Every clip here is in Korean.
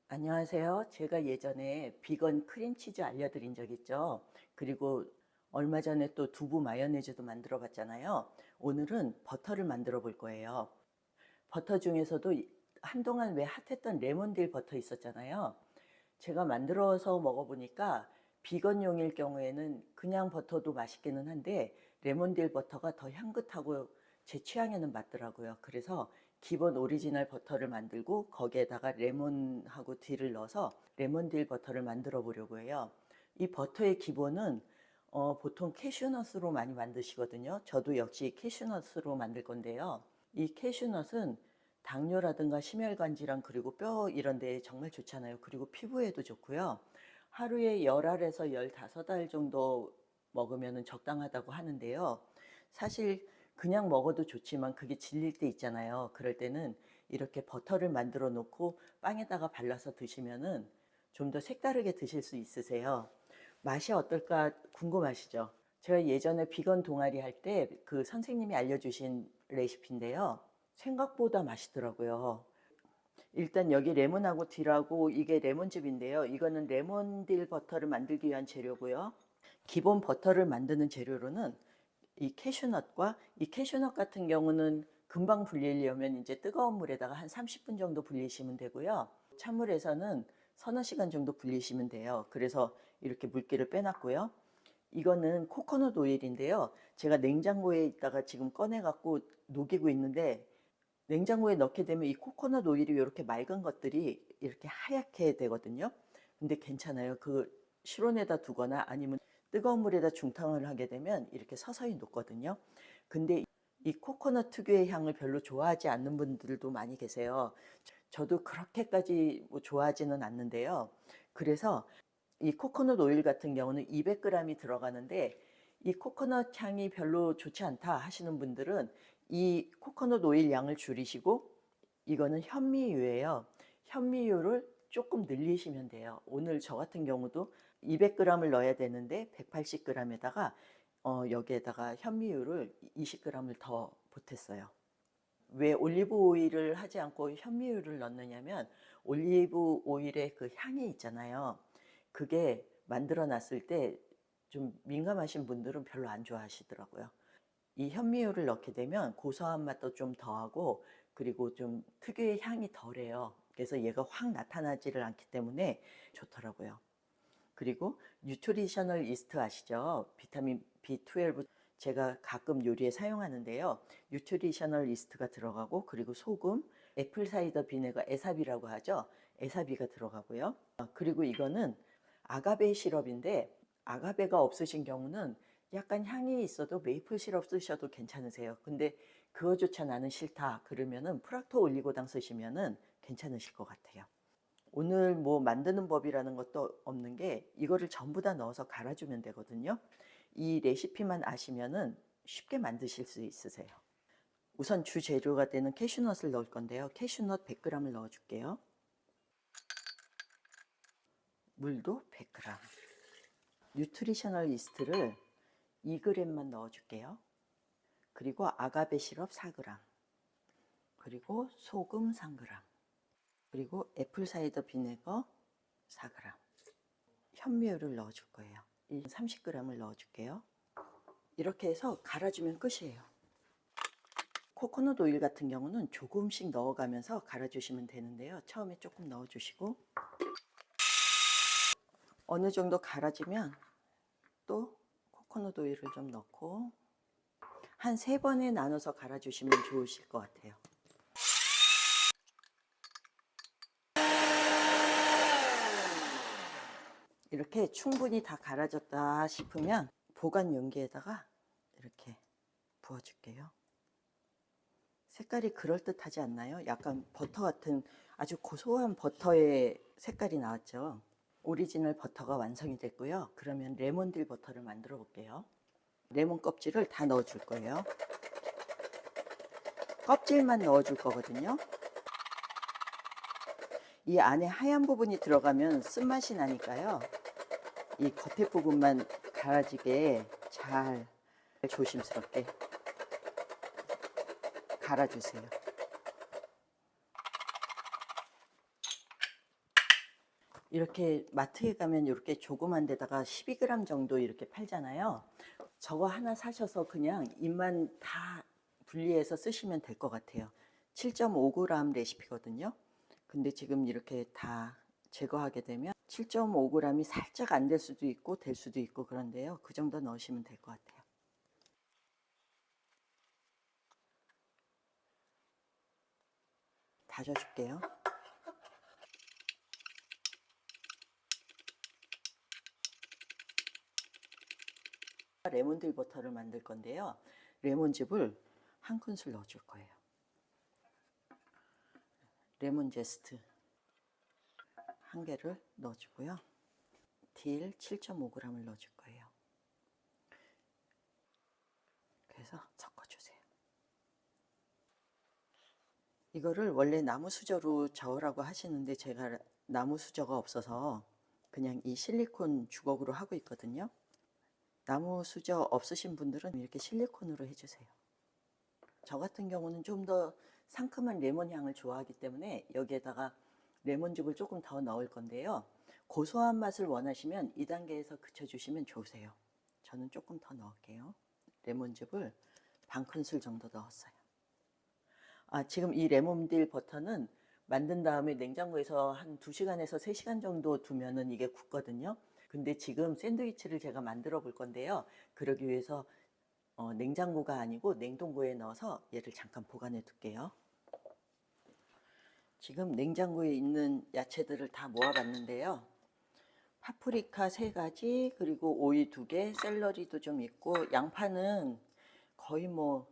안녕하세요. 제가 예전에 비건 크림치즈 알려드린 적 있죠. 그리고 얼마 전에 또 두부 마요네즈도 만들어 봤잖아요. 오늘은 버터를 만들어 볼 거예요. 버터 중에서도 한동안 왜 핫했던 레몬딜 버터 있었잖아요. 제가 만들어서 먹어보니까 비건용일 경우에는 그냥 버터도 맛있기는 한데 레몬딜 버터가 더 향긋하고 제 취향에는 맞더라고요. 그래서 기본 오리지널 버터를 만들고 거기에다가 레몬하고 딜을 넣어서 레몬딜 버터를 만들어 보려고 해요. 이 버터의 기본은 보통 캐슈넛으로 많이 만드시거든요. 저도 역시 캐슈넛으로 만들 건데요. 이 캐슈넛은 당뇨라든가 심혈관 질환 그리고 뼈 이런 데에 정말 좋잖아요. 그리고 피부에도 좋고요. 하루에 10알에서 15알 정도 먹으면 적당하다고 하는데요. 사실 그냥 먹어도 좋지만 그게 질릴 때 있잖아요. 그럴 때는 이렇게 버터를 만들어 놓고 빵에다가 발라서 드시면은 좀 더 색다르게 드실 수 있으세요. 맛이 어떨까 궁금하시죠? 제가 예전에 비건 동아리 할 때 그 선생님이 알려주신 레시피인데요. 생각보다 맛있더라고요. 일단 여기 레몬하고 딜하고 이게 레몬즙인데요. 이거는 레몬딜 버터를 만들기 위한 재료고요. 기본 버터를 만드는 재료로는 이 캐슈넛과 이 캐슈넛 같은 경우는 금방 불리려면 이제 뜨거운 물에다가 한 30분 정도 불리시면 되고요. 찬물에서는 서너 시간 정도 불리시면 돼요. 그래서 이렇게 물기를 빼놨고요. 이거는 코코넛 오일인데요. 제가 냉장고에 있다가 지금 꺼내 갖고 녹이고 있는데 냉장고에 넣게 되면 이 코코넛 오일이 이렇게 맑은 것들이 이렇게 하얗게 되거든요. 근데 괜찮아요. 그 실온에다 두거나 아니면 뜨거운 물에다 중탕을 하게 되면 이렇게 서서히 녹거든요. 근데 이 코코넛 특유의 향을 별로 좋아하지 않는 분들도 많이 계세요. 저도 그렇게까지 뭐 좋아하지는 않는데요. 그래서 이 코코넛 오일 같은 경우는 200g이 들어가는데 이 코코넛 향이 별로 좋지 않다 하시는 분들은 이 코코넛 오일 양을 줄이시고 이거는 현미유예요. 현미유를 조금 늘리시면 돼요. 오늘 저 같은 경우도 200g을 넣어야 되는데 180g에다가 여기에다가 현미유를 20g을 더 보탰어요. 왜 올리브 오일을 하지 않고 현미유를 넣느냐면 올리브 오일의 그 향이 있잖아요. 그게 만들어 놨을 때 좀 민감하신 분들은 별로 안 좋아하시더라고요. 이 현미유를 넣게 되면 고소한 맛도 좀 더하고 그리고 좀 특유의 향이 덜해요. 그래서 얘가 확 나타나지를 않기 때문에 좋더라고요. 그리고 뉴트리셔널 이스트 아시죠? 비타민 B12 제가 가끔 요리에 사용하는데요. 뉴트리셔널 이스트가 들어가고 그리고 소금, 애플 사이더 비네가 에사비라고 하죠. 에사비가 들어가고요. 그리고 이거는 아가베 시럽인데 아가베가 없으신 경우는 약간 향이 있어도 메이플 시럽 쓰셔도 괜찮으세요. 근데 그거조차 나는 싫다 그러면은 프락토 올리고당 쓰시면은 괜찮으실 것 같아요. 오늘 뭐 만드는 법이라는 것도 없는 게 이거를 전부 다 넣어서 갈아주면 되거든요. 이 레시피만 아시면은 쉽게 만드실 수 있으세요. 우선 주 재료가 되는 캐슈넛을 넣을 건데요. 캐슈넛 100g을 넣어 줄게요. 물도 100g. 뉴트리셔널 이스트를 2g만 넣어 줄게요. 그리고 아가베 시럽 4g. 그리고 소금 3g. 그리고 애플 사이더 비네거 4g. 현미유를 넣어 줄 거예요. 이 30g을 넣어 줄게요. 이렇게 해서 갈아주면 끝이에요. 코코넛 오일 같은 경우는 조금씩 넣어가면서 갈아주시면 되는데요. 처음에 조금 넣어주시고 어느 정도 갈아지면 또 코코넛 오일을 좀 넣고 한 3번에 나눠서 갈아주시면 좋으실 것 같아요. 이렇게 충분히 다 갈아졌다 싶으면 보관 용기에다가 이렇게 부어줄게요. 색깔이 그럴듯하지 않나요? 약간 버터 같은 아주 고소한 버터의 색깔이 나왔죠. 오리지널 버터가 완성이 됐고요. 그러면 레몬딜 버터를 만들어 볼게요. 레몬 껍질을 다 넣어 줄 거예요. 껍질만 넣어 줄 거거든요. 이 안에 하얀 부분이 들어가면 쓴맛이 나니까요. 이 겉에 부분만 갈아지게 잘 조심스럽게 갈아주세요. 이렇게 마트에 가면 이렇게 조그만 데다가 12g 정도 이렇게 팔잖아요. 저거 하나 사셔서 그냥 잎만 다 분리해서 쓰시면 될 것 같아요. 7.5g 레시피거든요. 근데 지금 이렇게 다 제거하게 되면 7.5g이 살짝 안 될 수도 있고 될 수도 있고 그런데요. 그 정도 넣으시면 될 것 같아요. 다져줄게요. 레몬딜 버터를 만들 건데요. 레몬즙을 한 큰술 넣어줄 거예요. 레몬 제스트 한 개를 넣어주고요. 딜 7.5g을 넣어줄 거예요. 그래서 섞어주세요. 이거를 원래 나무 수저로 저으라고 하시는데 제가 나무 수저가 없어서 그냥 이 실리콘 주걱으로 하고 있거든요. 나무 수저 없으신 분들은 이렇게 실리콘으로 해주세요. 저 같은 경우는 좀 더 상큼한 레몬 향을 좋아하기 때문에 여기에다가 레몬즙을 조금 더 넣을 건데요. 고소한 맛을 원하시면 2단계에서 그쳐주시면 좋으세요. 저는 조금 더 넣을게요. 레몬즙을 반 큰술 정도 넣었어요. 지금 이 레몬딜 버터는 만든 다음에 냉장고에서 한 2시간에서 3시간 정도 두면은 이게 굳거든요. 근데 지금 샌드위치를 제가 만들어 볼 건데요. 그러기 위해서 냉장고가 아니고 냉동고에 넣어서 얘를 잠깐 보관해 둘게요. 지금 냉장고에 있는 야채들을 다 모아봤는데요. 파프리카 3가지, 그리고 오이 2개, 샐러리도 좀 있고, 양파는 거의 뭐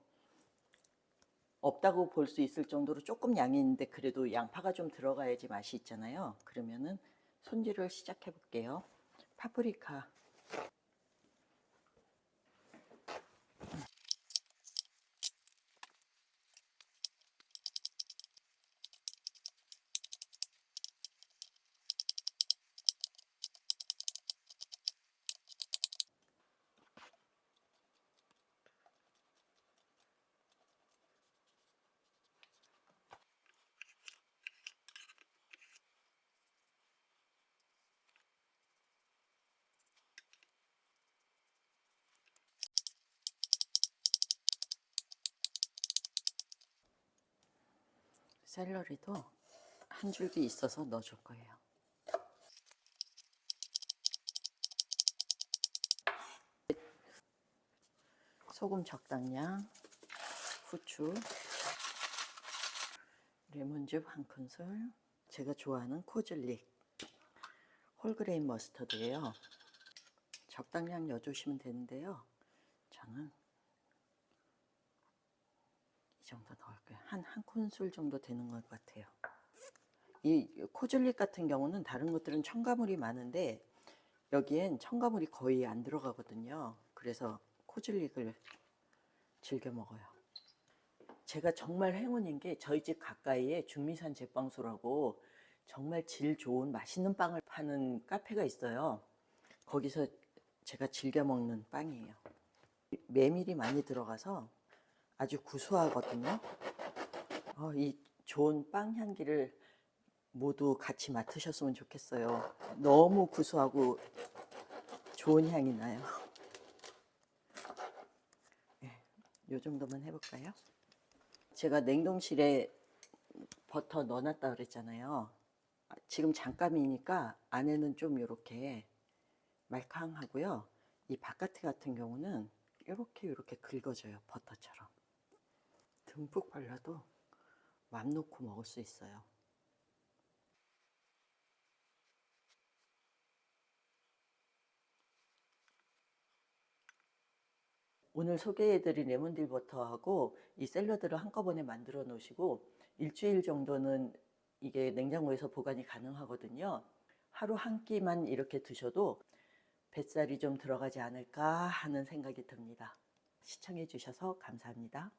없다고 볼 수 있을 정도로 조금 양이 있는데 그래도 양파가 좀 들어가야지 맛이 있잖아요. 그러면은 손질을 시작해 볼게요. 파프리카 샐러리도 한 줄기 있어서 넣어줄 거예요. 소금 적당량, 후추, 레몬즙 한 큰술, 제가 좋아하는 코즐릭, 홀그레인 머스터드예요. 적당량 넣어주시면 되는데요. 저는 이 정도 넣을 거예요. 한 큰술 정도 되는 것 같아요. 이 코즐릭 같은 경우는 다른 것들은 첨가물이 많은데 여기엔 첨가물이 거의 안 들어가거든요. 그래서 코즐릭을 즐겨 먹어요. 제가 정말 행운인 게 저희 집 가까이에 중미산 제빵소라고 정말 질 좋은 맛있는 빵을 파는 카페가 있어요. 거기서 제가 즐겨 먹는 빵이에요. 메밀이 많이 들어가서 아주 구수하거든요. 이 좋은 빵 향기를 모두 같이 맡으셨으면 좋겠어요. 너무 구수하고 좋은 향이 나요. 네, 요 정도만 해볼까요? 제가 냉동실에 버터 넣어놨다 그랬잖아요. 지금 잠깐이니까 안에는 좀 이렇게 말캉하고요. 이 바깥에 같은 경우는 이렇게 긁어져요. 버터처럼. 듬뿍 발라도 맘 놓고 먹을 수 있어요. 오늘 소개해드린 레몬딜 버터하고 이 샐러드를 한꺼번에 만들어 놓으시고 일주일 정도는 이게 냉장고에서 보관이 가능하거든요. 하루 한 끼만 이렇게 드셔도 뱃살이 좀 들어가지 않을까 하는 생각이 듭니다. 시청해 주셔서 감사합니다.